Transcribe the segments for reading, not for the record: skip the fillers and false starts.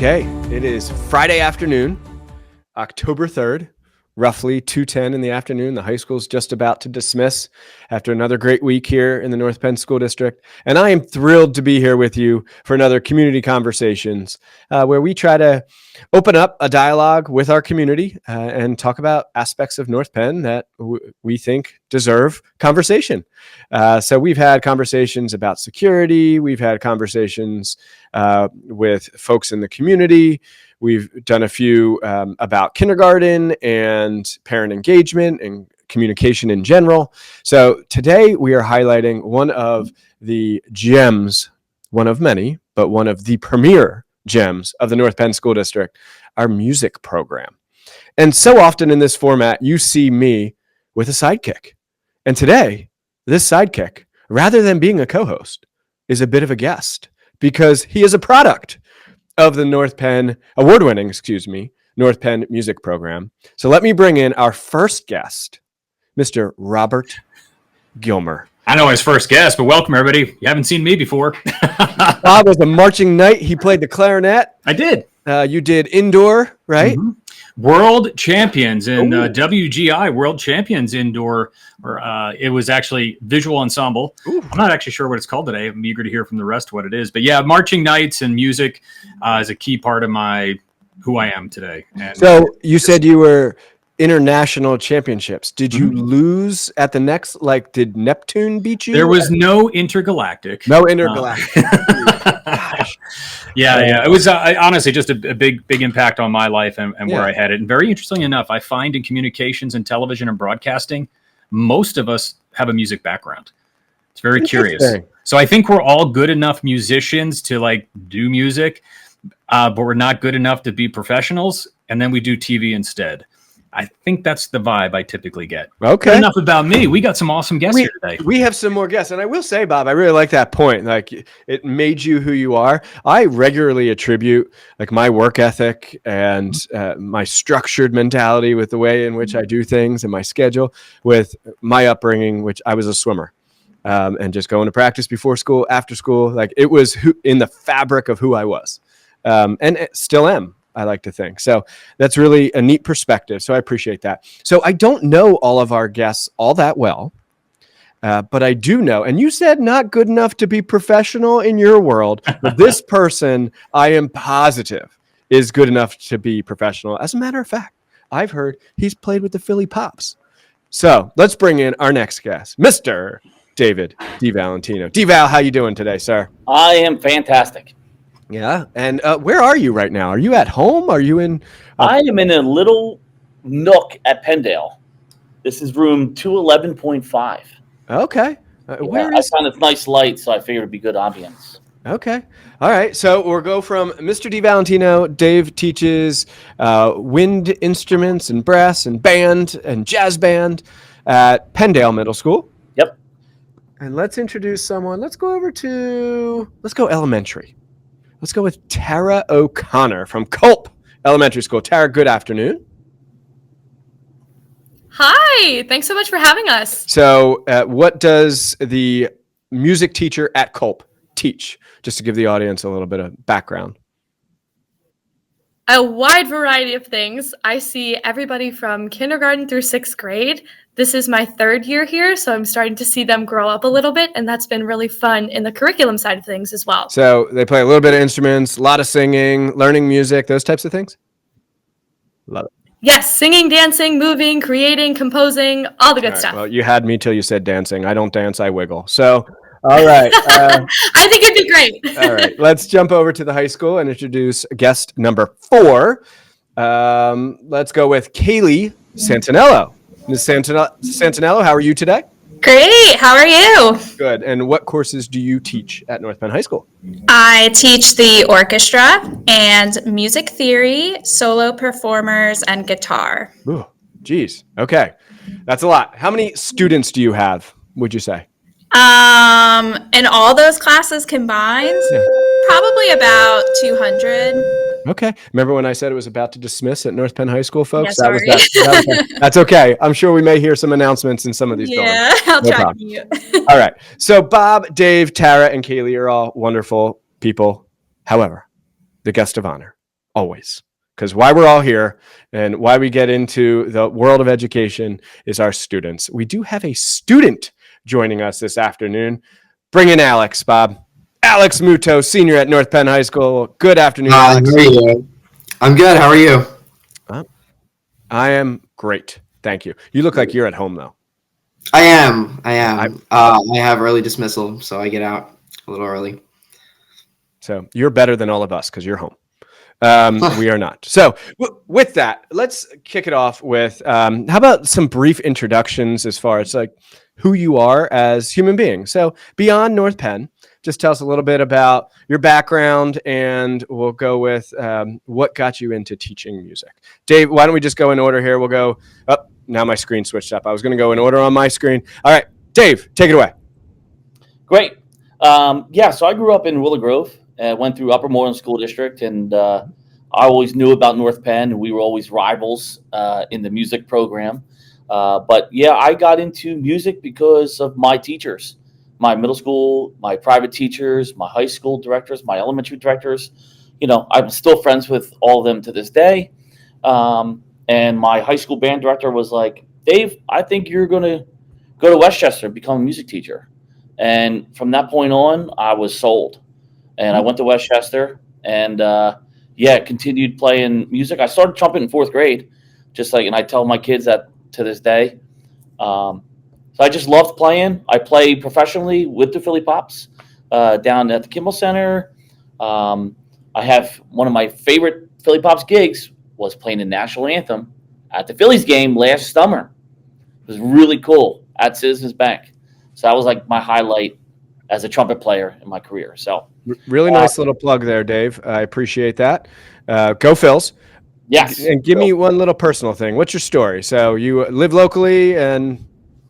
Okay, it is Friday afternoon, October 3rd, roughly 2:10 in the afternoon. The high school's just about to dismiss after another great week here in the North Penn School District. And I am thrilled to be here with you for another Community Conversations, where we try to open up a dialogue with our community and talk about aspects of North Penn that we think deserve conversation. So we've had conversations about security. We've had conversations with folks in the community. We've done a few about kindergarten and parent engagement and communication in general. So today we are highlighting one of the gems, one of many, but one of the premier gems of the North Penn School District, our music program. And so often in this format, you see me with a sidekick. And today, this sidekick, rather than being a co-host, is a bit of a guest because he is a product of the North Penn, award-winning, North Penn music program. So let me bring in our first guest, Mr. Robert Gilmer. I know his first guest, but welcome everybody. You haven't seen me before. Bob was a marching knight. He played the clarinet. I did. You did indoor, right? Mm-hmm. World champions in WGI, world champions indoor. It was actually visual ensemble. Ooh. I'm not actually sure what it's called today. I'm eager to hear from the rest what it is. But yeah, marching knights and music is a key part of who I am today. And so you said you were international championships. Did you lose at the next, did Neptune beat you? There was no intergalactic. No intergalactic. Yeah. It was honestly just a big impact on my life and where I had it. And very interestingly enough, I find in communications and television and broadcasting, most of us have a music background. It's very curious. So I think we're all good enough musicians to do music, but we're not good enough to be professionals. And then we do TV instead. I think that's the vibe I typically get. Okay. But enough about me. We got some awesome guests here today. We have some more guests. And I will say, Bob, I really like that point. It made you who you are. I regularly attribute my work ethic and my structured mentality with the way in which I do things and my schedule with my upbringing, which I was a swimmer. And just going to practice before school, after school. It was in the fabric of who I was. And it still am. I like to think. So that's really a neat perspective. So I appreciate that. So I don't know all of our guests all that well, but I do know, and you said not good enough to be professional in your world, but this person I am positive is good enough to be professional. As a matter of fact, I've heard he's played with the Philly Pops. So let's bring in our next guest, Mr. David DiValentino. D-Val, how you doing today, sir? I am fantastic. Yeah. And where are you right now? Are you at home? Are you in? I am in a little nook at Penndale. This is room 211.5. Okay. I found it's nice light, so I figured it'd be good ambience. Okay. All right. So we'll go from Mr. DiValentino. Dave teaches wind instruments and brass and band and jazz band at Penndale Middle School. Yep. And let's introduce someone. Let's go elementary. Let's go with Tara O'Connor from Culp Elementary School. Tara, good afternoon. Hi, thanks so much for having us. So what does the music teacher at Culp teach? Just to give the audience a little bit of background. A wide variety of things. I see everybody from kindergarten through 6th grade. This is my 3rd year here, so I'm starting to see them grow up a little bit, and that's been really fun in the curriculum side of things as well. So they play a little bit of instruments, a lot of singing, learning music, those types of things? Love it. Yes, singing, dancing, moving, creating, composing, all the good stuff. Well, you had me till you said dancing. I don't dance, I wiggle. So, all right. I think it'd be great. All right. Let's jump over to the high school and introduce guest number 4. Let's go with Kaylee Santinello. Ms. Santinello, how are you today? Great. How are you? Good. And what courses do you teach at North Penn High School? I teach the orchestra and music theory, solo performers, and guitar. Ooh, geez. Okay. That's a lot. How many students do you have, would you say? In all those classes combined, probably about 200. Okay. Remember when I said it was about to dismiss at North Penn High School, folks? Yeah, sorry. That's okay. I'm sure we may hear some announcements in some of these buildings. Yeah, I'll try to mute. All right. So Bob, Dave, Tara, and Kaylee are all wonderful people. However, the guest of honor always. Because why we're all here and why we get into the world of education is our students. We do have a student joining us this afternoon. Bring in Alex, Bob. Alex Muto, senior at North Penn High School. Good afternoon, Alex. How are you? I'm good. How are you? I am great. Thank you. You look like you're at home, though. I am. I have early dismissal, so I get out a little early. So you're better than all of us because you're home. We are not. So with that, let's kick it off with how about some brief introductions as far as like who you are as human beings. So beyond North Penn, just tell us a little bit about your background, and we'll go with what got you into teaching music. Dave, why don't we just go in order here? We'll go up. Now my screen switched up. I was going to go in order on my screen. All right, Dave, take it away. Great. So I grew up in Willow Grove. Went through Upper Moreland School District, and I always knew about North Penn. We were always rivals in the music program. But I got into music because of my teachers, my middle school, my private teachers, my high school directors, my elementary directors. I'm still friends with all of them to this day. And my high school band director was like, Dave, I think you're going to go to Westchester and become a music teacher. And from that point on, I was sold. And I went to Westchester and, continued playing music. I started trumpet in 4th grade, and I tell my kids that to this day. So I just loved playing. I play professionally with the Philly Pops down at the Kimmel Center. I have one of my favorite Philly Pops gigs was playing the national anthem at the Phillies game last summer. It was really cool at Citizens Bank. So that was like my highlight as a trumpet player in my career. So really nice little plug there, Dave. I appreciate that. Go Phils. Yes. And give me one little personal thing. What's your story? So you live locally and...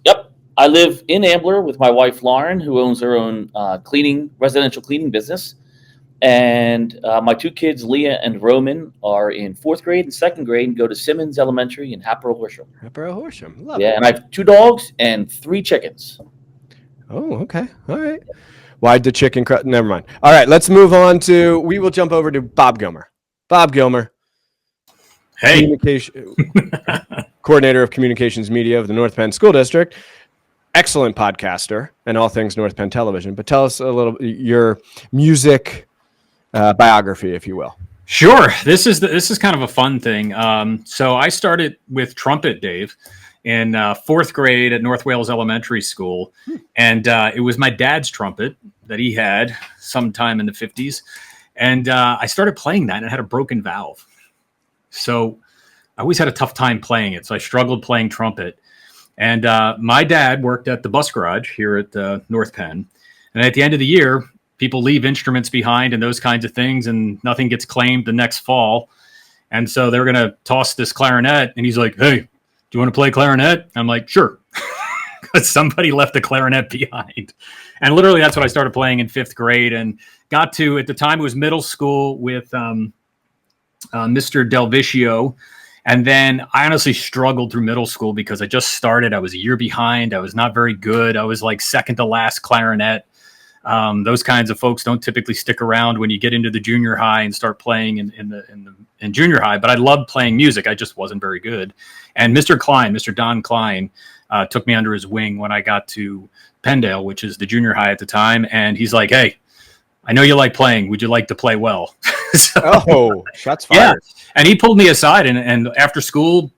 Yep. I live in Ambler with my wife, Lauren, who owns her own residential cleaning business. And my 2 kids, Leah and Roman, are in 4th grade and 2nd grade and go to Simmons Elementary in Hatboro Horsham. Hatboro Horsham. Love it. And I have 2 dogs and 3 chickens. Oh, okay. All right. Why'd the chicken never mind. All right, let's move on we will jump over to Bob Gilmer. Bob Gilmer. Hey. Coordinator of Communications Media of the North Penn School District. Excellent podcaster and all things North Penn Television. But tell us a little your music biography, if you will. Sure. This is kind of a fun thing. So I started with trumpet, Dave, in 4th grade at North Wales Elementary School. And it was my dad's trumpet that he had sometime in the 50s. And I started playing that and it had a broken valve. So I always had a tough time playing it. So I struggled playing trumpet. And my dad worked at the bus garage here at North Penn. And at the end of the year, people leave instruments behind and those kinds of things, and nothing gets claimed the next fall. And so they're going to toss this clarinet. And he's like, hey, do you want to play clarinet? I'm like, sure. Because somebody left the clarinet behind. And literally that's what I started playing in 5th grade and got to, at the time it was middle school with Mr. Delvicio. And then I honestly struggled through middle school because I just started. I was a year behind. I was not very good. I was like second to last clarinet. Those kinds of folks don't typically stick around when you get into the junior high and start playing in junior high. But I loved playing music. I just wasn't very good. And Mr. Don Klein, took me under his wing when I got to Penndale, which is the junior high at the time. And he's like, hey, I know you like playing. Would you like to play well? Shots fired. Yeah. And he pulled me aside and after school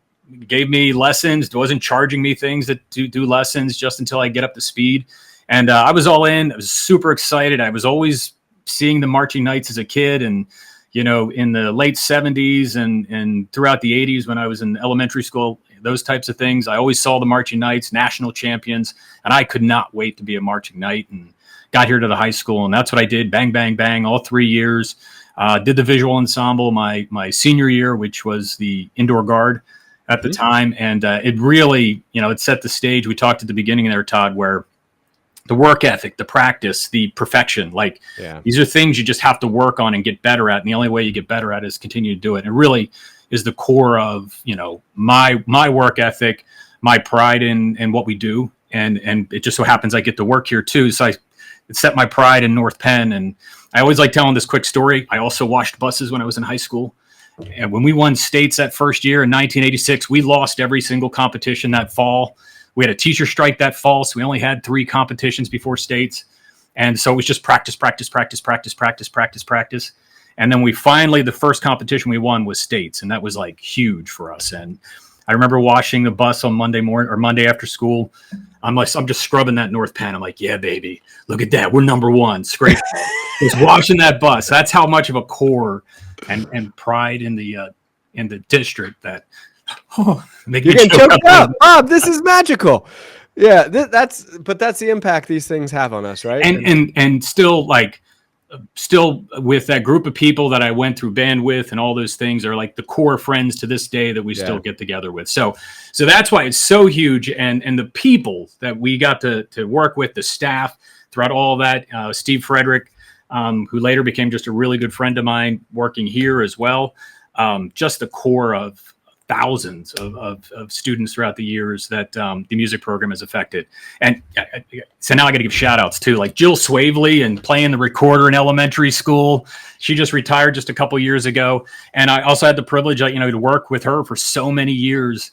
gave me lessons, wasn't charging me things to do lessons just until I get up to speed. And I was all in. I was super excited. I was always seeing the marching knights as a kid. And, in the late 70s and throughout the 80s when I was in elementary school, those types of things, I always saw the marching knights, national champions. And I could not wait to be a marching knight and got here to the high school. And that's what I did. Bang, bang, bang, all 3 years. Did the visual ensemble my senior year, which was the indoor guard at the time. And it really, it set the stage. We talked at the beginning there, Todd, where the work ethic, the practice, the perfection, these are things you just have to work on and get better at. And the only way you get better at it is continue to do it. And it really is the core of, my work ethic, my pride in what we do. And it just so happens I get to work here too. So it set my pride in North Penn. And I always like telling this quick story. I also washed buses when I was in high school. And when we won states that first year in 1986, we lost every single competition that fall. We had a teacher strike that fall, so we only had 3 competitions before states. And so it was just practice. And then we finally, the first competition we won was states, and that was like huge for us. And I remember washing the bus on Monday morning or Monday after school. I'm just scrubbing that North Penn. I'm like, yeah, baby, look at that. We're number 1. Scrape. Just washing that bus. That's how much of a core and pride in the district that. Oh, you're getting choked up, Bob. This is magical. Yeah, that's the impact these things have on us, right? And still with that group of people that I went through band with and all those things are like the core friends to this day that we still get together with. So that's why it's so huge. And the people that we got to work with, the staff throughout all that, Steve Frederick, who later became just a really good friend of mine working here as well. Just the core of thousands of students throughout the years that the music program has affected. And so now I got to give shout outs too, like Jill Swavely and playing the recorder in elementary school. She just retired just a couple years ago. And I also had the privilege, to work with her for so many years,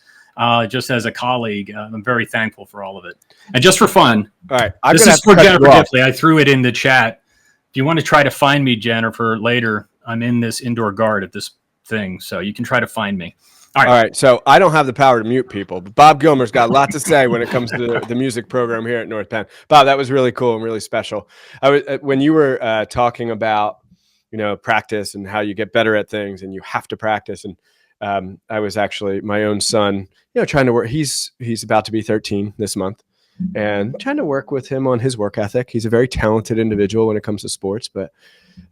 just as a colleague. I'm very thankful for all of it. And just for fun. All right. This is for Jennifer Diffley. I threw it in the chat. If you want to try to find me, Jennifer, later, I'm in this indoor guard at this thing. So you can try to find me. All right. So I don't have the power to mute people, but Bob Gilmer's got a lot to say when it comes to the music program here at North Penn. Bob, that was really cool and really special. When you were talking about, practice and how you get better at things and you have to practice. And I was actually my own son, trying to work. He's about to be 13 this month and trying to work with him on his work ethic. He's a very talented individual when it comes to sports, but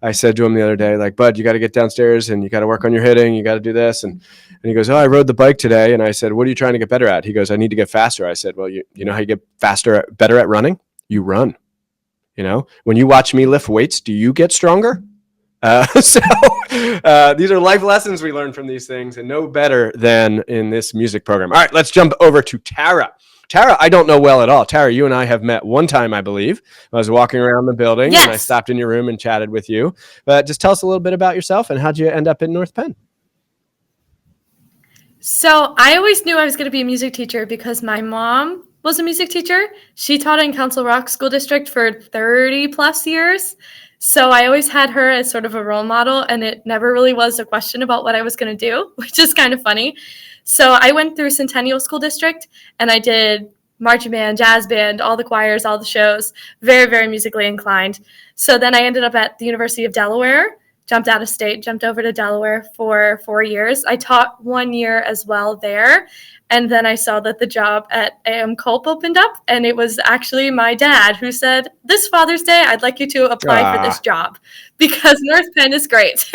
I said to him the other day, like, Bud, you got to get downstairs and you got to work on your hitting. You got to do this. And he goes, oh, I rode the bike today. And I said, what are you trying to get better at? He goes, I need to get faster. I said, well, you know how you get better at running? You run. When you watch me lift weights, do you get stronger? These are life lessons we learn from these things, and no better than in this music program. All right, let's jump over to Tara. Tara, I don't know well at all. Tara, you and I have met one time, I believe. I was walking around the building and I stopped in your room and chatted with you. But just tell us a little bit about yourself and how'd you end up in North Penn? So I always knew I was going to be a music teacher because my mom was a music teacher. She taught in Council Rock School District for 30 plus years. So I always had her as sort of a role model, and it never really was a question about what I was going to do, which is kind of funny. So I went through Centennial School District, and I did marching band, jazz band, all the choirs, all the shows, very, very musically inclined. So then I ended up at the University of Delaware, jumped out of state, jumped over to Delaware for 4 years. I taught 1 year as well there. And then I saw that the job at AM Culp opened up, and it was actually my dad who said, this Father's Day, I'd like you to apply for this job because North Penn is great.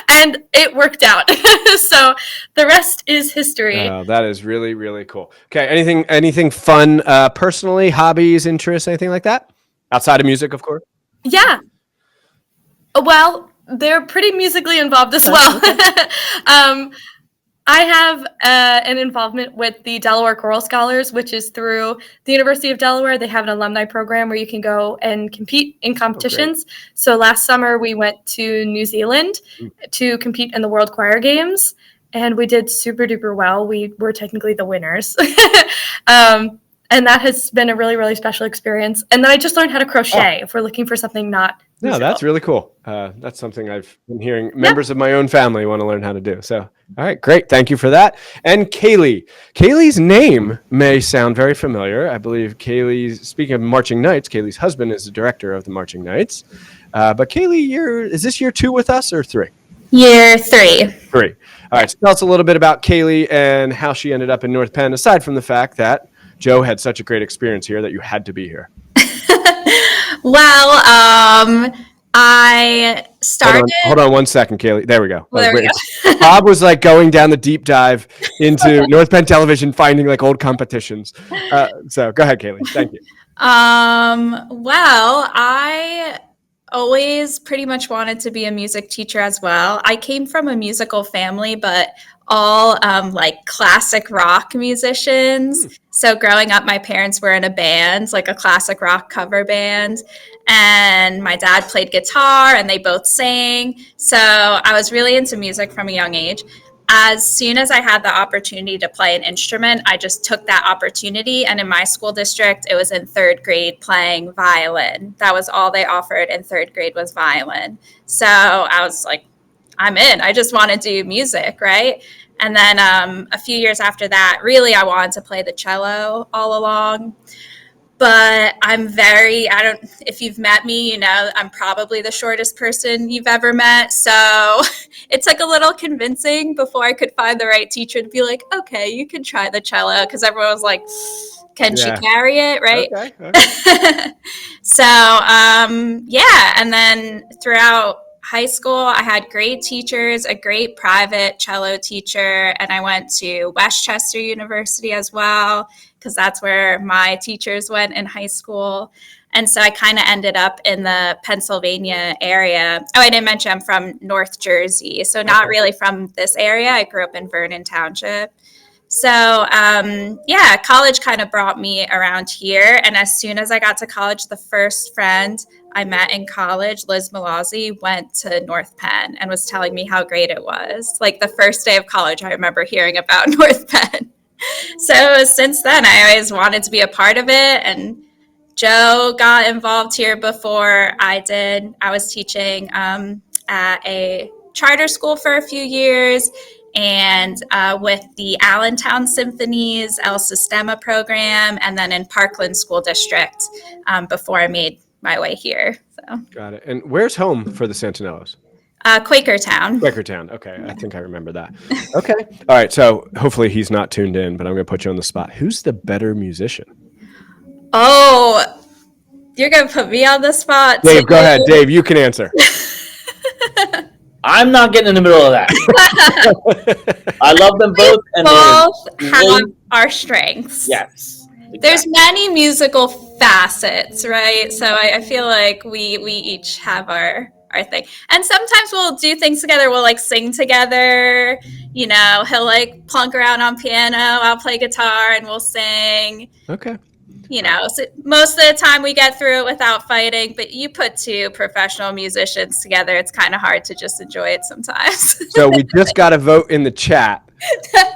And it worked out. So the rest is history. Oh, that is really, really cool. Okay. Anything fun, personally, hobbies, interests, anything like that? Outside of music, of course. Yeah. Well, they're pretty musically involved as well. I have an involvement with the Delaware Choral Scholars, which is through the University of Delaware. They have an alumni program where you can go and compete in competitions. So last summer we went to New Zealand to compete in the World Choir Games, and we did super duper well. We were technically the winners. And that has been a really, really special experience. And then I just learned how to crochet if we're looking for something not musical. No, that's really cool. That's something I've been hearing members of my own family want to learn how to do. So, all right, great. Thank you for that. And Kaylee. Kaylee's name may sound very familiar. I believe speaking of marching knights, Kaylee's husband is the director of the marching knights. But Kaylee, is this year 2 with us or 3? Year 3. 3. All right, so tell us a little bit about Kaylee and how she ended up in North Penn, aside from the fact that Joe had such a great experience here that you had to be here. Well, I started. Hold on 1 second, Kaylee. There we go. Well, there we go. Bob was like going down the deep dive into North Penn television, finding like old competitions. So go ahead, Kaylee. Thank you. Well, I always pretty much wanted to be a music teacher as well. I came from a musical family, but all like classic rock musicians. So growing up, my parents were in a band, like a classic rock cover band. And my dad played guitar and they both sang. So I was really into music from a young age. As soon as I had the opportunity to play an instrument, I just took that opportunity. And in my school district, it was in third grade playing violin. That was all they offered in third grade was violin. So I was like, I'm in. I just want to do music, right? And then a few years after that, really, I wanted to play the cello all along. But if you've met me, you know, I'm probably the shortest person you've ever met. So it took a little convincing before I could find the right teacher to be like, okay, you can try the cello. Because everyone was like, can she carry it? Right. Okay. So, yeah. And then throughout high school, I had great teachers, a great private cello teacher, and I went to Westchester University as well, because that's where my teachers went in high school. And so I kind of ended up in the Pennsylvania area. Oh, I didn't mention I'm from North Jersey, so not really from this area. I grew up in Vernon Township. So, yeah, college kind of brought me around here. And as soon as I got to college, the first friend I met in college, Liz Malazzi, went to North Penn and was telling me how great it was. Like the first day of college, I remember hearing about North Penn. So since then, I always wanted to be a part of it. And Joe got involved here before I did. I was teaching at a charter school for a few years, and with the Allentown Symphony's El Sistema program, and then in Parkland School District before I made my way here. So. Got it. And where's home for the Santinellos? Quakertown. Quakertown. Okay. Yeah. I think I remember that. Okay. All right. So hopefully he's not tuned in, but I'm going to put you on the spot. Who's the better musician? Oh, you're going to put me on the spot. Dave, go ahead. Dave, you can answer. I'm not getting in the middle of that. I love them both. And both have our strengths. Yes. Exactly. There's many musical facets, right? So I feel like we each have our thing. And sometimes we'll do things together. We'll like sing together. You know, he'll like plunk around on piano. I'll play guitar and we'll sing. Okay. You know, so most of the time we get through it without fighting, but you put two professional musicians together, it's kind of hard to just enjoy it sometimes. So we just got a vote in the chat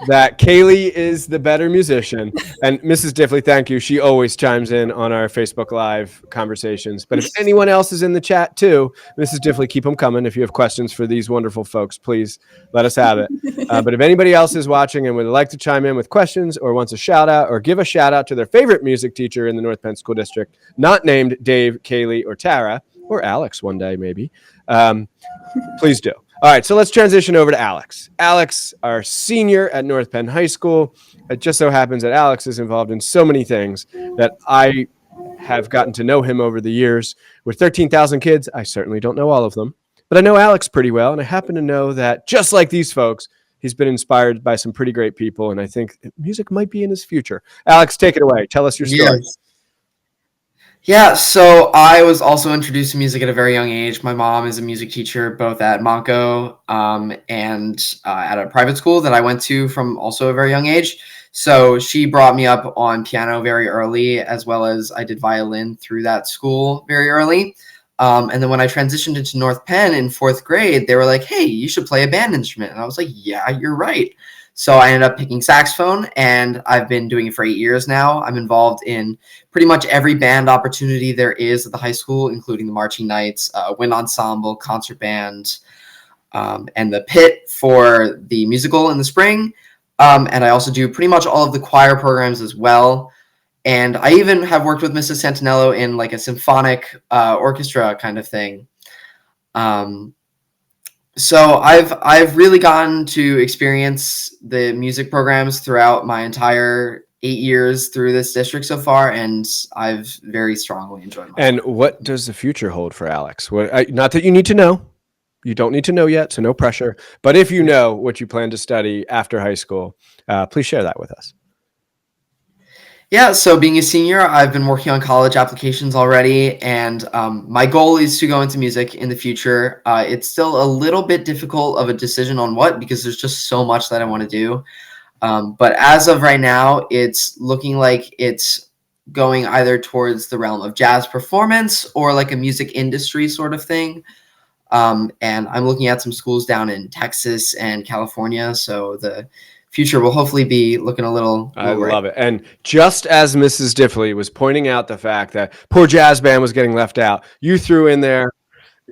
that Kaylee is the better musician. And Mrs. Diffley, thank you. She always chimes in on our Facebook Live conversations. But if anyone else is in the chat too, Mrs. Diffley, keep them coming. If you have questions for these wonderful folks, please let us have it. But if anybody else is watching and would like to chime in with questions or wants a shout out or give a shout out to their favorite music teacher in the North Penn School District, not named Dave, Kaylee, or Tara, or Alex one day maybe, please do. All right, so let's transition over to Alex. Alex, our senior at North Penn High School. It just so happens that Alex is involved in so many things that I have gotten to know him over the years. With 13,000 kids, I certainly don't know all of them, but I know Alex pretty well, and I happen to know that just like these folks, he's been inspired by some pretty great people, and I think music might be in his future. Alex, take it away. Tell us your story. Yes. Yeah, so I was also introduced to music at a very young age. My mom is a music teacher both at Monco and at a private school that I went to from also a very young age. So she brought me up on piano very early, as well as I did violin through that school very early. And then when I transitioned into North Penn in 4th grade, they were like, hey, you should play a band instrument. And I was like, yeah, you're right. So I ended up picking saxophone, and I've been doing it for 8 years now. I'm involved in pretty much every band opportunity there is at the high school, including the marching nights, wind ensemble, concert band, and the pit for the musical in the spring. And I also do pretty much all of the choir programs as well. And I even have worked with Mrs. Santinello in like a symphonic orchestra kind of thing. So I've really gotten to experience the music programs throughout my entire 8 years through this district so far, and I've very strongly enjoyed myself. And what does the future hold for Alex? Not that you need to know. You don't need to know yet, so no pressure. But if you know what you plan to study after high school, please share that with us. Yeah, so being a senior, I've been working on college applications already, and my goal is to go into music in the future. It's still a little bit difficult of a decision on what, because there's just so much that I want to do. But as of right now, it's looking like it's going either towards the realm of jazz performance or like a music industry sort of thing. And I'm looking at some schools down in Texas and California, so the future will hopefully be looking a little. I love it. And just as Mrs. Diffley was pointing out the fact that poor jazz band was getting left out, you threw in there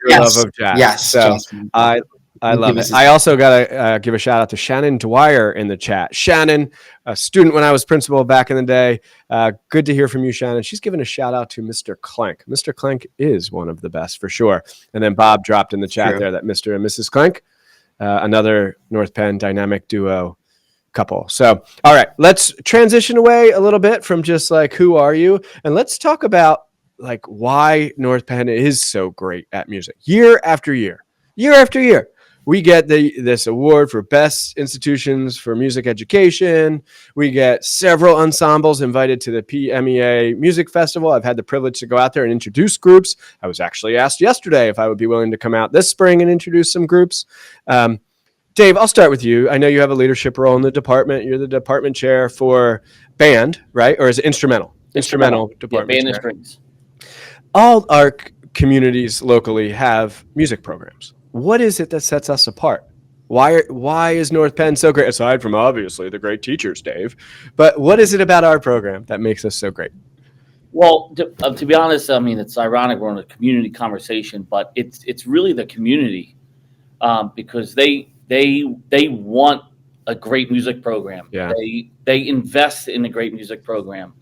your love of jazz. Yes. So Jasmine. I love it. I also got to give a shout out to Shannon Dwyer in the chat. Shannon, a student when I was principal back in the day. Good to hear from you, Shannon. She's given a shout out to Mr. Clank. Mr. Clank is one of the best for sure. And then Bob dropped in the chat there that Mr. and Mrs. Clank, another North Penn dynamic duo couple. So, all right, let's transition away a little bit from just like, who are you? And let's talk about like why North Penn is so great at music year after year after year. We get this award for best institutions for music education. We get several ensembles invited to the PMEA Music Festival. I've had the privilege to go out there and introduce groups. I was actually asked yesterday if I would be willing to come out this spring and introduce some groups. Dave, I'll start with you. I know you have a leadership role in the department. You're the department chair for band, right? Or is it instrumental? Instrumental department band chair. and strings. All our communities locally have music programs. What is it that sets us apart? Why is North Penn so great? Aside from obviously the great teachers, Dave, but what is it about our program that makes us so great? Well, to be honest, I mean, it's ironic we're in a community conversation, but it's really the community, because they want a great music program. Yeah. They invest in a great music program.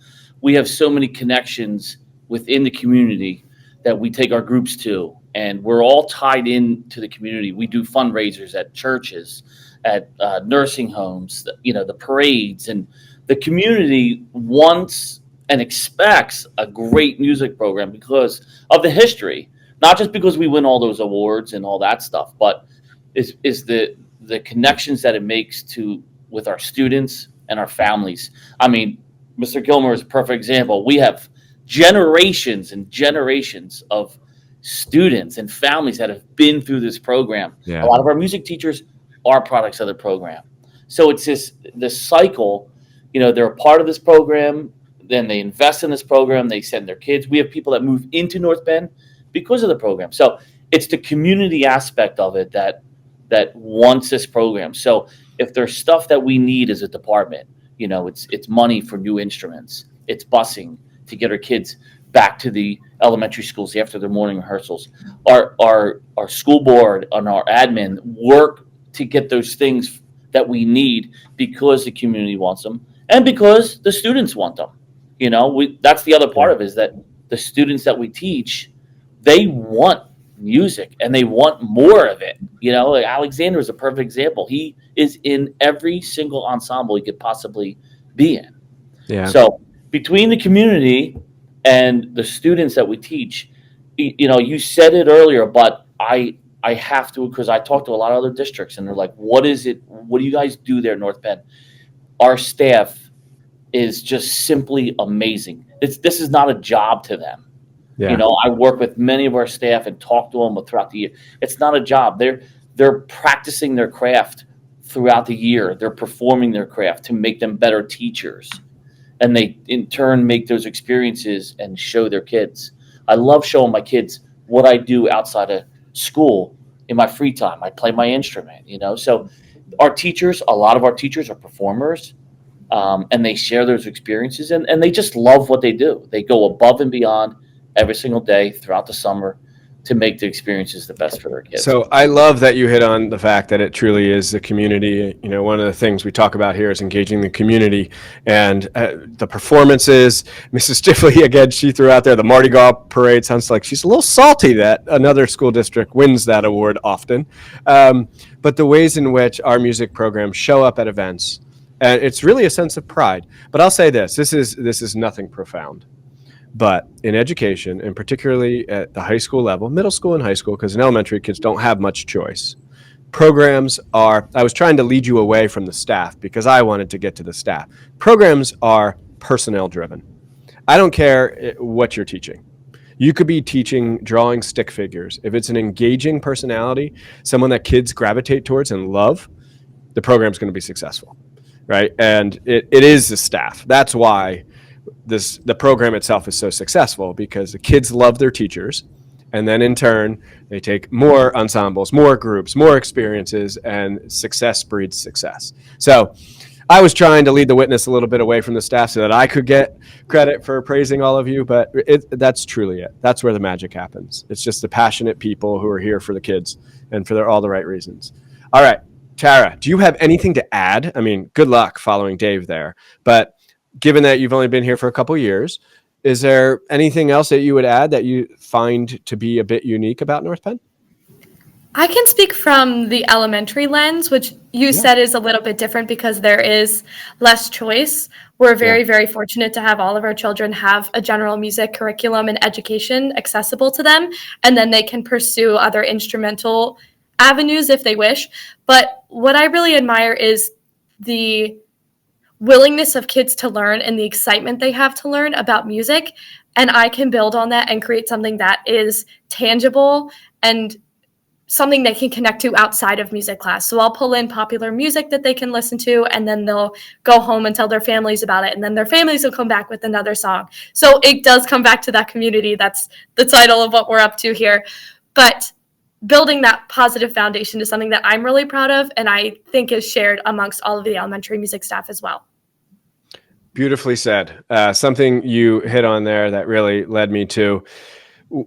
We have so many connections within the community that we take our groups to, and we're all tied in to the community. We do fundraisers at churches, at nursing homes, the parades, and the community wants and expects a great music program because of the history, not just because we win all those awards and all that stuff, but is the connections that it makes with our students and our families. I mean, Mr. Gilmer is a perfect example. We have generations and generations of students and families that have been through this program. Yeah. A lot of our music teachers are products of the program. So it's this cycle, they're a part of this program, then they invest in this program, they send their kids. We have people that move into North Penn because of the program. So it's the community aspect of it that wants this program. So if there's stuff that we need as a department, it's money for new instruments, it's busing to get our kids back to the elementary schools after their morning rehearsals. Our school board and our admin work to get those things that we need because the community wants them and because the students want them. That's the other part of it, is that the students that we teach, they want music and they want more of it. Like Alexander is a perfect example. He is in every single ensemble he could possibly be in. Yeah. So between the community and the students that we teach, you said it earlier, but I have to, because I talked to a lot of other districts and they're like, what is it? What do you guys do there at North Penn? Our staff is just simply amazing. This is not a job to them. Yeah. I work with many of our staff and talk to them throughout the year. It's not a job. They're practicing their craft throughout the year. They're performing their craft to make them better teachers. And they, in turn, make those experiences and show their kids. I love showing my kids what I do outside of school in my free time. I play my instrument, So a lot of our teachers are performers, and they share those experiences, and they just love what they do. They go above and beyond every single day throughout the summer to make the experiences the best for their kids. So I love that you hit on the fact that it truly is the community. One of the things we talk about here is engaging the community, and the performances. Mrs. Diffley, again, she threw out there the Mardi Gras parade. Sounds like she's a little salty that another school district wins that award often. But the ways in which our music programs show up at events, and it's really a sense of pride. But I'll say this is nothing profound. But in education, and particularly at the high school level, middle school and high school, because in elementary kids don't have much choice, programs are, I was trying to lead you away from the staff because I wanted to get to the staff. Programs are personnel driven. I don't care what you're teaching. You could be teaching drawing stick figures. If it's an engaging personality, someone that kids gravitate towards and love, the program's going to be successful, right? And it is the staff. That's why the program itself is so successful, because the kids love their teachers. And then in turn, they take more ensembles, more groups, more experiences, and success breeds success. So I was trying to lead the witness a little bit away from the staff so that I could get credit for praising all of you, but that's truly it. That's where the magic happens. It's just the passionate people who are here for the kids and for all the right reasons. All right, Tara, do you have anything to add? I mean, good luck following Dave there, but given that you've only been here for a couple years, is there anything else that you would add that you find to be a bit unique about North Penn? I can speak from the elementary lens, which you said is a little bit different because there is less choice. We're very, very fortunate to have all of our children have a general music curriculum and education accessible to them, and then they can pursue other instrumental avenues if they wish. But what I really admire is the willingness of kids to learn and the excitement they have to learn about music. And I can build on that and create something that is tangible and something they can connect to outside of music class. So I'll pull in popular music that they can listen to, and then they'll go home and tell their families about it. And then their families will come back with another song. So it does come back to that community. That's the title of what we're up to here. But building that positive foundation is something that I'm really proud of, and I think is shared amongst all of the elementary music staff as well. Beautifully said. Something you hit on there that really led me to,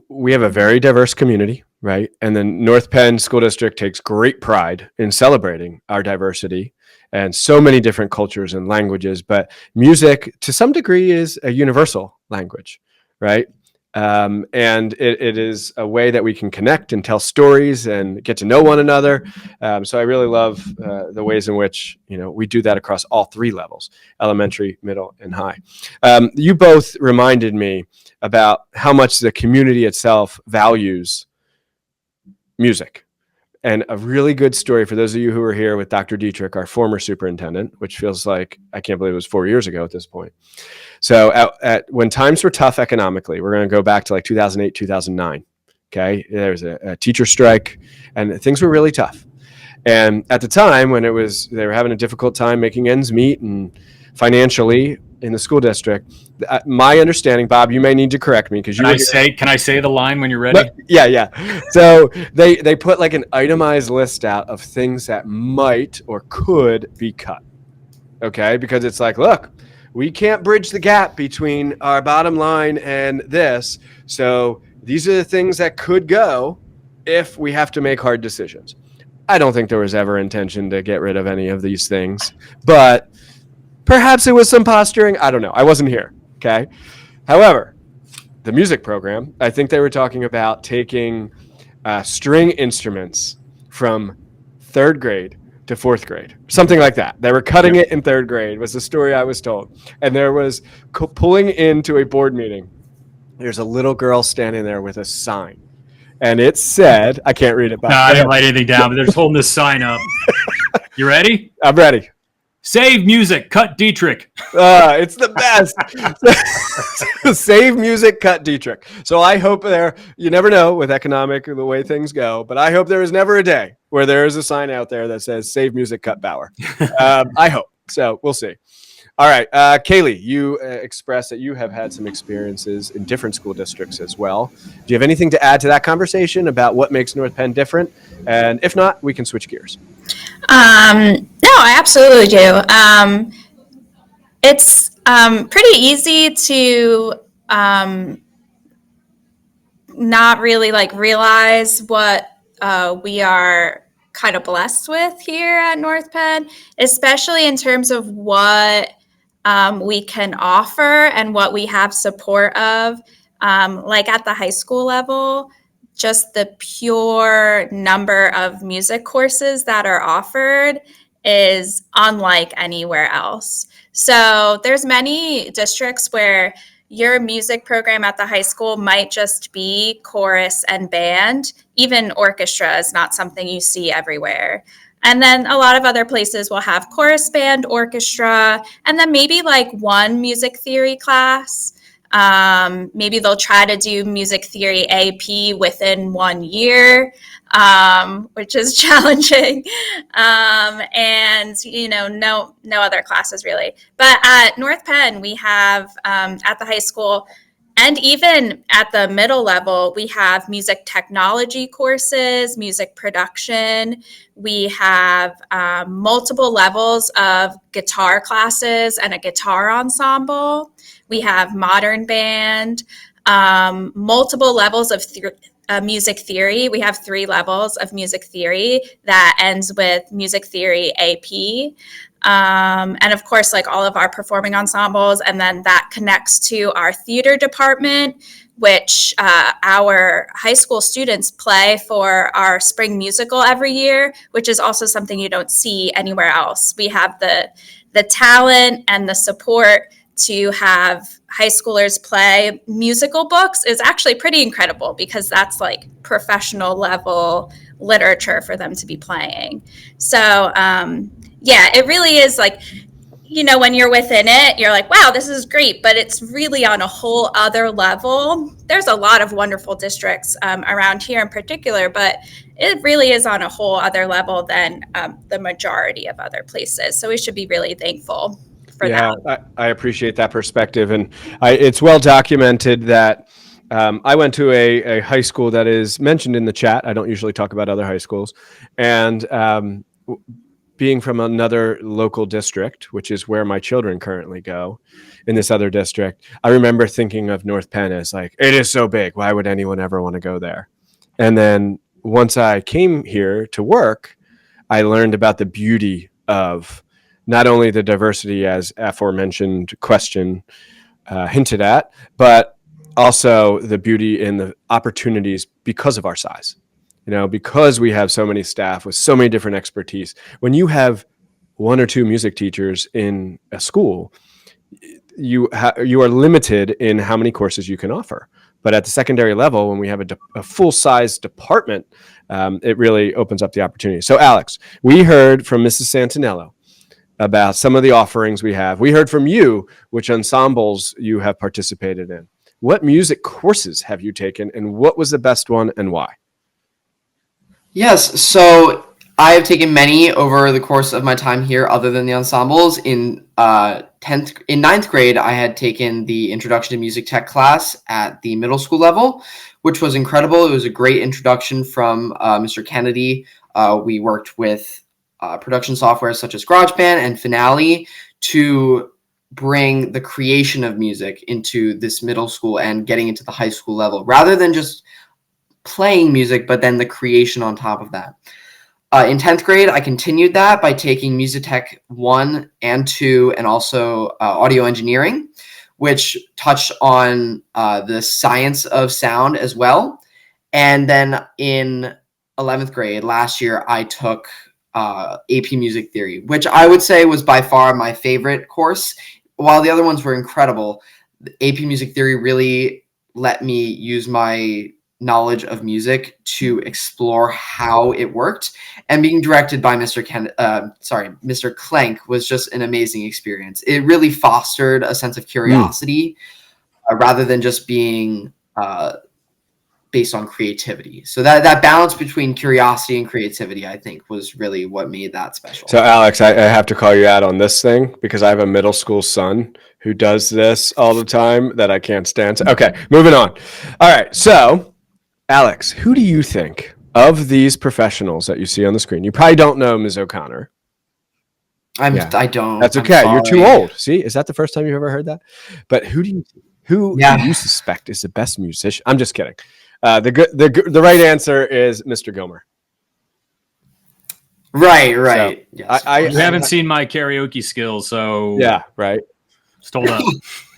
we have a very diverse community, right? And the North Penn School District takes great pride in celebrating our diversity and so many different cultures and languages. But music, to some degree, is a universal language, right? And it is a way that we can connect and tell stories and get to know one another. So I really love the ways in which, we do that across all three levels: elementary, middle, and high. You both reminded me about how much the community itself values music. And a really good story for those of you who were here with Dr. Dietrich, our former superintendent, which feels like, I can't believe it was 4 years ago at this point. So when times were tough economically, we're going to go back to like 2008, 2009. Okay. There was a teacher strike and things were really tough. And at the time when they were having a difficult time making ends meet and financially in the school district, my understanding, Bob, you may need to correct me because can I say the line when you're ready? But, yeah. So they put like an itemized list out of things that might or could be cut. Okay, because it's like, look, we can't bridge the gap between our bottom line and this. So these are the things that could go if we have to make hard decisions. I don't think there was ever intention to get rid of any of these things, but perhaps it was some posturing. I don't know. I wasn't here. Okay. However, the music program, I think they were talking about taking string instruments from third grade to fourth grade, something like that. They were cutting it in third grade was the story I was told. And there was pulling into a board meeting. There's a little girl standing there with a sign. And it said, I can't read it. No, I didn't write anything down, but they're just holding this sign up. You ready? I'm ready. Save music, cut Dietrich. It's the best. Save music, cut Dietrich. So I hope you never know with the way things go, but I hope there is never a day where there is a sign out there that says save music, cut Bauer. I hope. So we'll see. All right. Kaylee, you expressed that you have had some experiences in different school districts as well. Do you have anything to add to that conversation about what makes North Penn different? And if not, we can switch gears. No, I absolutely do. It's pretty easy to not really realize what we are kind of blessed with here at North Penn, especially in terms of what we can offer and what we have support of. At the high school level, just the pure number of music courses that are offered is unlike anywhere else. So there's many districts where your music program at the high school might just be chorus and band. Even orchestra is not something you see everywhere. And then a lot of other places will have chorus band, orchestra, and then maybe like one music theory class. Maybe they'll try to do music theory AP within 1 year, which is challenging. And, no other classes really. But at North Penn, we have at the high school, and even at the middle level, we have music technology courses, music production. We have multiple levels of guitar classes and a guitar ensemble. We have modern band, multiple levels of music theory. We have 3 levels of music theory that ends with music theory AP. And of course, like all of our performing ensembles, and then that connects to our theater department, which our high school students play for our spring musical every year, which is also something you don't see anywhere else. We have the talent and the support to have high schoolers play musical books is actually pretty incredible, because that's like professional level literature for them to be playing. So yeah, it really is like, when you're within it, you're like, wow, this is great, but it's really on a whole other level. There's a lot of wonderful districts around here in particular, but it really is on a whole other level than the majority of other places. So we should be really thankful for that. I appreciate that perspective. And it's well documented that I went to a high school that is mentioned in the chat. I don't usually talk about other high schools. And being from another local district, which is where my children currently go in this other district, I remember thinking of North Penn as like, it is so big. Why would anyone ever want to go there? And then once I came here to work, I learned about the beauty of not only the diversity as aforementioned question hinted at, but also the beauty in the opportunities because of our size. Because we have so many staff with so many different expertise. When you have 1 or 2 music teachers in a school, you are limited in how many courses you can offer. But at the secondary level, when we have a full-size department, it really opens up the opportunity. So, Alex, we heard from Mrs. Santinello about some of the offerings we have. We heard from you which ensembles you have participated in. What music courses have you taken, and what was the best one and why? Yes, so I have taken many over the course of my time here other than the ensembles. In ninth grade, I had taken the Introduction to Music Tech class at the middle school level, which was incredible. It was a great introduction from Mr. Kennedy. We worked with production software such as GarageBand and Finale to bring the creation of music into this middle school and getting into the high school level, rather than just playing music, but then the creation on top of that. In 10th grade, I continued that by taking Music Tech 1 and 2 and also audio engineering, which touched on the science of sound as well. And then in 11th grade, last year, I took AP Music Theory, which I would say was by far my favorite course. While the other ones were incredible, AP Music Theory really let me use my knowledge of music to explore how it worked, and being directed by Mr. Klenk was just an amazing experience. It really fostered a sense of curiosity rather than just being based on creativity. So that balance between curiosity and creativity, I think, was really what made that special. So, Alex, I have to call you out on this thing because I have a middle school son who does this all the time that I can't stand. Okay, moving on. All right, so Alex, who do you think of these professionals that you see on the screen? You probably don't know Ms. O'Connor. I don't. That's okay. You're too old. See, is that the first time you've ever heard that? But who do you suspect is the best musician? I'm just kidding. The right answer is Mr. Gomer. Right. So, yes. You haven't seen my karaoke skills, so yeah, right. Hold up.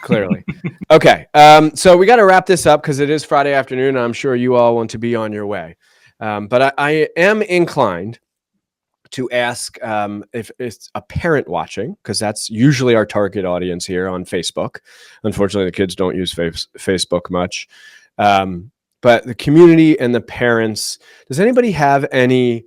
Clearly. Okay. So we got to wrap this up because it is Friday afternoon. And I'm sure you all want to be on your way. But I am inclined to ask if it's a parent watching, because that's usually our target audience here on Facebook. Unfortunately, the kids don't use Facebook much. But the community and the parents, does anybody have any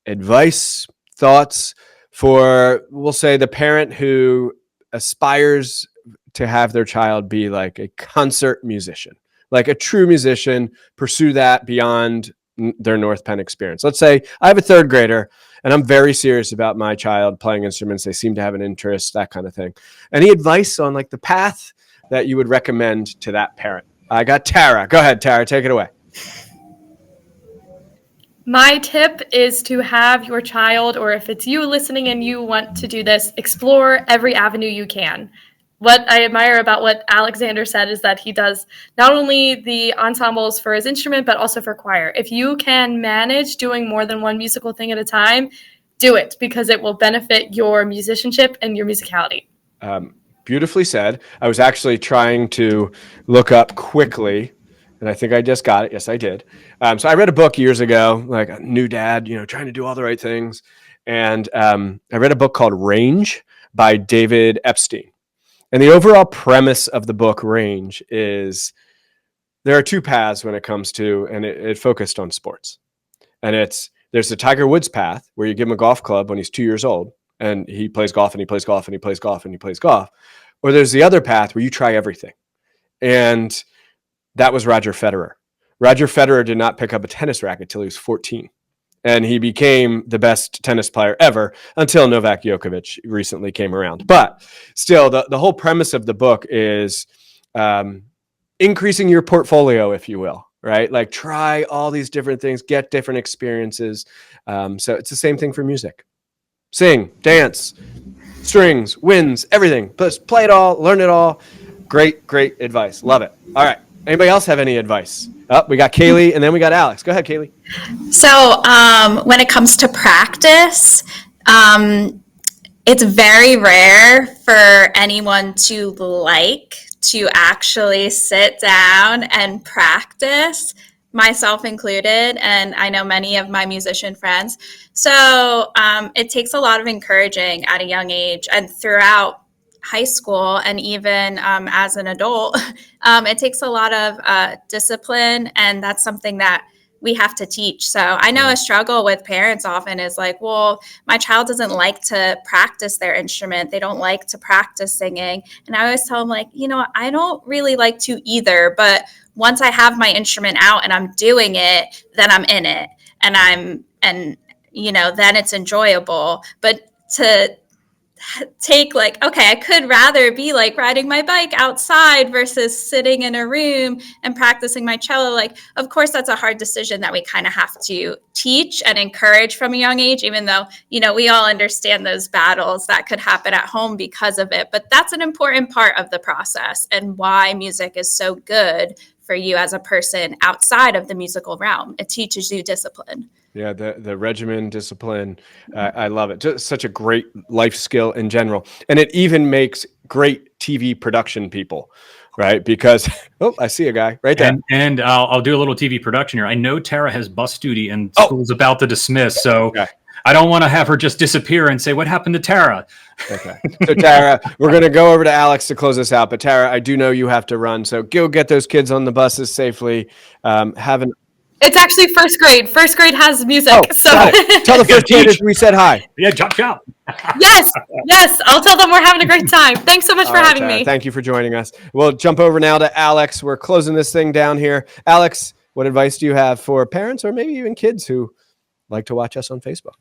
advice, thoughts for, we'll say, the parent who aspires to have their child be like a concert musician, like a true musician, pursue that beyond their North Penn experience? Let's say I have a third grader and I'm very serious about my child playing instruments. They seem to have an interest, that kind of thing. Any advice on like the path that you would recommend to that parent? I got Tara. Go ahead, Tara, take it away. My tip is to have your child, or if it's you listening and you want to do this, explore every avenue you can. What I admire about what Alexander said is that he does not only the ensembles for his instrument, but also for choir. If you can manage doing more than one musical thing at a time, do it, because it will benefit your musicianship and your musicality. Beautifully said. I was actually trying to look up quickly, and I think I just got it. Yes, I did. So I read a book years ago, like a new dad, trying to do all the right things. And I read a book called Range by David Epstein. And the overall premise of the book Range is there are two paths when it comes to, and it focused on sports. And there's the Tiger Woods path where you give him a golf club when he's 2 years old and he plays golf and he plays golf and he plays golf and he plays golf. Or there's the other path where you try everything. And that was Roger Federer. Roger Federer did not pick up a tennis racket till he was 14. And he became the best tennis player ever until Novak Djokovic recently came around. But still, the whole premise of the book is increasing your portfolio, if you will, right? Like try all these different things, get different experiences. So it's the same thing for music. Sing, dance, strings, winds, everything. Just play it all, learn it all. Great, great advice. Love it. All right. Anybody else have any advice? Oh, we got Kaylee and then we got Alex. Go ahead, Kaylee. So when it comes to practice, it's very rare for anyone to like to actually sit down and practice, myself included, and I know many of my musician friends. So it takes a lot of encouraging at a young age and throughout high school and even as an adult. It takes a lot of discipline, and that's something that we have to teach. So I know a struggle with parents often is like, well, my child doesn't like to practice their instrument. They don't like to practice singing. And I always tell them like, I don't really like to either, but once I have my instrument out and I'm doing it, then I'm in it and then it's enjoyable. But to take like, okay, I could rather be like riding my bike outside versus sitting in a room and practicing my cello. Like, of course, that's a hard decision that we kind of have to teach and encourage from a young age, even though, we all understand those battles that could happen at home because of it. But that's an important part of the process and why music is so good for you as a person outside of the musical realm. It teaches you discipline. Yeah, the regimen, discipline, I love it. Just such a great life skill in general. And it even makes great TV production people, right? Because, I see a guy right there. And I'll do a little TV production here. I know Tara has bus duty and school's about to dismiss, so okay. I don't want to have her just disappear and say, what happened to Tara? Okay. So Tara, we're going to go over to Alex to close this out. But Tara, I do know you have to run. So go get those kids on the buses safely. It's actually first grade. First grade has music. Got it. Tell the first graders we said hi. Yeah, chop. Yes. I'll tell them we're having a great time. Thanks so much for having me. Thank you for joining us. We'll jump over now to Alex. We're closing this thing down here. Alex, what advice do you have for parents or maybe even kids who like to watch us on Facebook?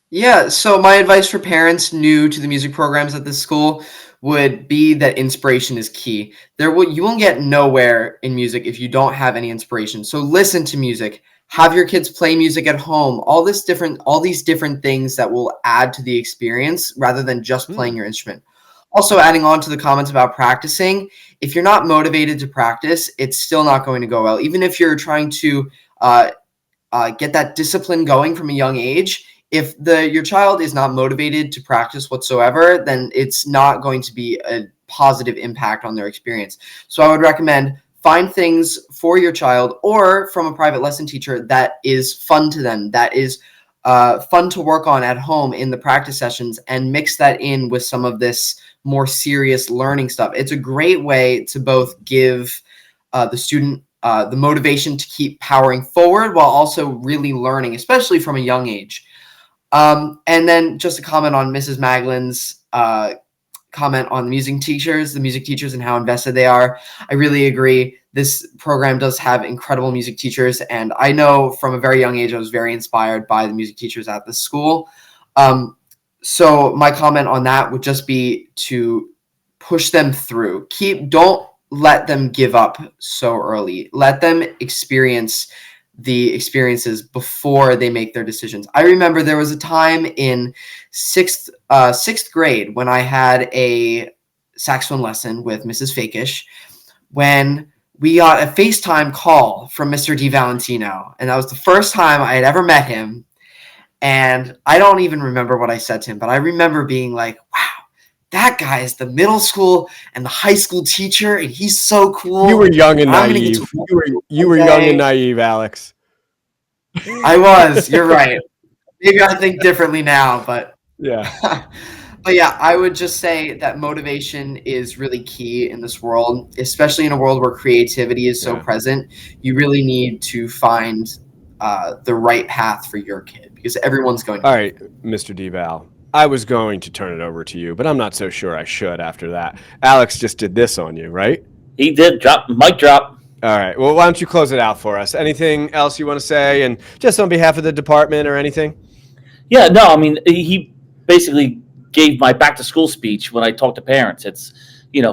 Yeah, so my advice for parents new to the music programs at this school would be that inspiration is key. You will get nowhere in music if you don't have any inspiration. So listen to music, have your kids play music at home, all these different things that will add to the experience rather than just playing your instrument. Also, adding on to the comments about practicing, if you're not motivated to practice, it's still not going to go well. Even if you're trying to get that discipline going from a young age, if your child is not motivated to practice whatsoever, then it's not going to be a positive impact on their experience. So I would recommend find things for your child or from a private lesson teacher that is fun to them, that is fun to work on at home in the practice sessions, and mix that in with some of this more serious learning stuff. It's a great way to both give the student the motivation to keep powering forward while also really learning, especially from a young age. And then just a comment on Mrs. Maglin's comment on the music teachers and how invested they are. I really agree. This program does have incredible music teachers, and I know from a very young age I was very inspired by the music teachers at this school. So my comment on that would just be to push them through. Don't let them give up so early. Let them experience the experiences before they make their decisions. I remember there was a time in sixth grade when I had a saxophone lesson with Mrs. Fakish, when we got a FaceTime call from Mr. DiValentino, and that was the first time I had ever met him. And I don't even remember what I said to him, but I remember being like, wow, that guy is the middle school and the high school teacher, and he's so cool. You were young and naive. You were young and naive, Alex. I was. You're right. Maybe I think differently now, but yeah. But yeah, I would just say that motivation is really key in this world, especially in a world where creativity is so present. You really need to find the right path for your kid, because everyone's going to. All right, Mr. DeVal. I was going to turn it over to you, but I'm not so sure I should after that. Alex just did this on you, right? He did. Mic drop. All right. Well, why don't you close it out for us? Anything else you want to say? And just on behalf of the department or anything? Yeah, no, I mean, he basically gave my back to school speech when I talked to parents. It's,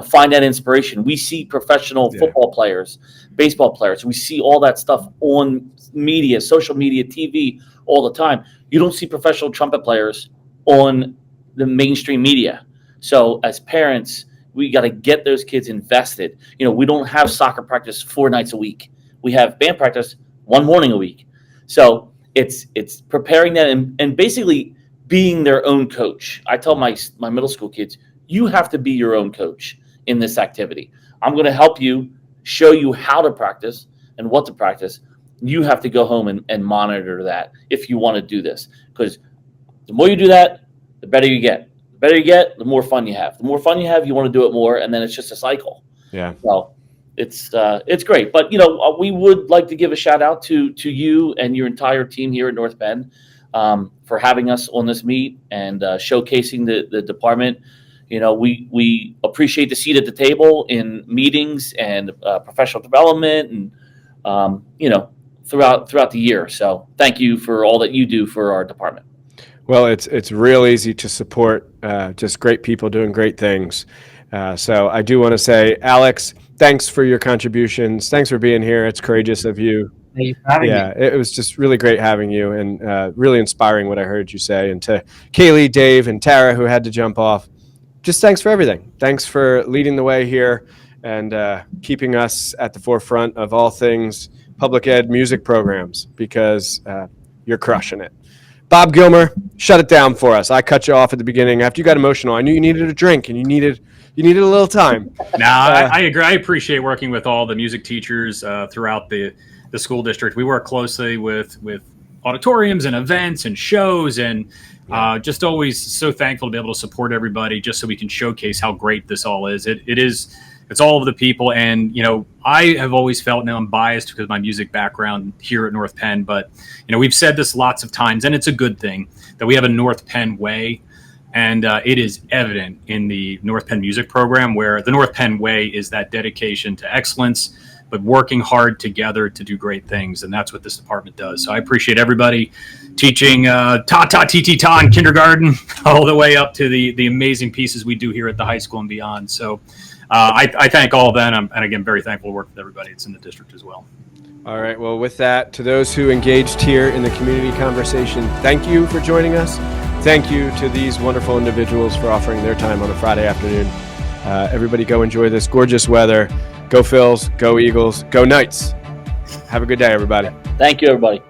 find that inspiration. We see professional football players, baseball players. We see all that stuff on media, social media, TV all the time. You don't see professional trumpet players on the mainstream media. So as parents, we got to get those kids invested. We don't have soccer practice 4 nights a week. We have band practice 1 morning a week. So it's preparing them and basically being their own coach. I tell my middle school kids, you have to be your own coach in this activity. I'm going to help you, show you how to practice and what to practice. You have to go home and monitor that if you want to do this. Because the more you do that, the better you get. The better you get, the more fun you have. The more fun you have, you want to do it more, and then it's just a cycle. Yeah. So it's great. But, we would like to give a shout out to you and your entire team here at North Penn for having us on this meet and showcasing the department. We appreciate the seat at the table in meetings and professional development and, throughout the year. So thank you for all that you do for our department. Well, it's real easy to support just great people doing great things. So I do want to say, Alex, thanks for your contributions. Thanks for being here. It's courageous of you. Thank you for having me. It was just really great having you and really inspiring what I heard you say. And to Kaylee, Dave, and Tara, who had to jump off, just thanks for everything. Thanks for leading the way here and keeping us at the forefront of all things public ed music programs, because you're crushing it. Bob Gilmer, shut it down for us. I cut you off at the beginning after you got emotional. I knew you needed a drink and you needed a little time. I agree. I appreciate working with all the music teachers throughout the school district. We work closely with auditoriums and events and shows, and just always so thankful to be able to support everybody just so we can showcase how great this all is. It's all of the people. And, I have always felt, now I'm biased because of my music background here at North Penn, but, we've said this lots of times, and it's a good thing that we have a North Penn way. And it is evident in the North Penn music program, where the North Penn way is that dedication to excellence, but working hard together to do great things. And that's what this department does. So I appreciate everybody teaching ta-ta-ti-ti-ta in kindergarten all the way up to the amazing pieces we do here at the high school and beyond. So I thank all of them. And again, very thankful to work with everybody that's in the district as well. All right. Well, with that, to those who engaged here in the community conversation, thank you for joining us. Thank you to these wonderful individuals for offering their time on a Friday afternoon. Everybody go enjoy this gorgeous weather. Go Phils, go Eagles, go Knights. Have a good day, everybody. Thank you, everybody.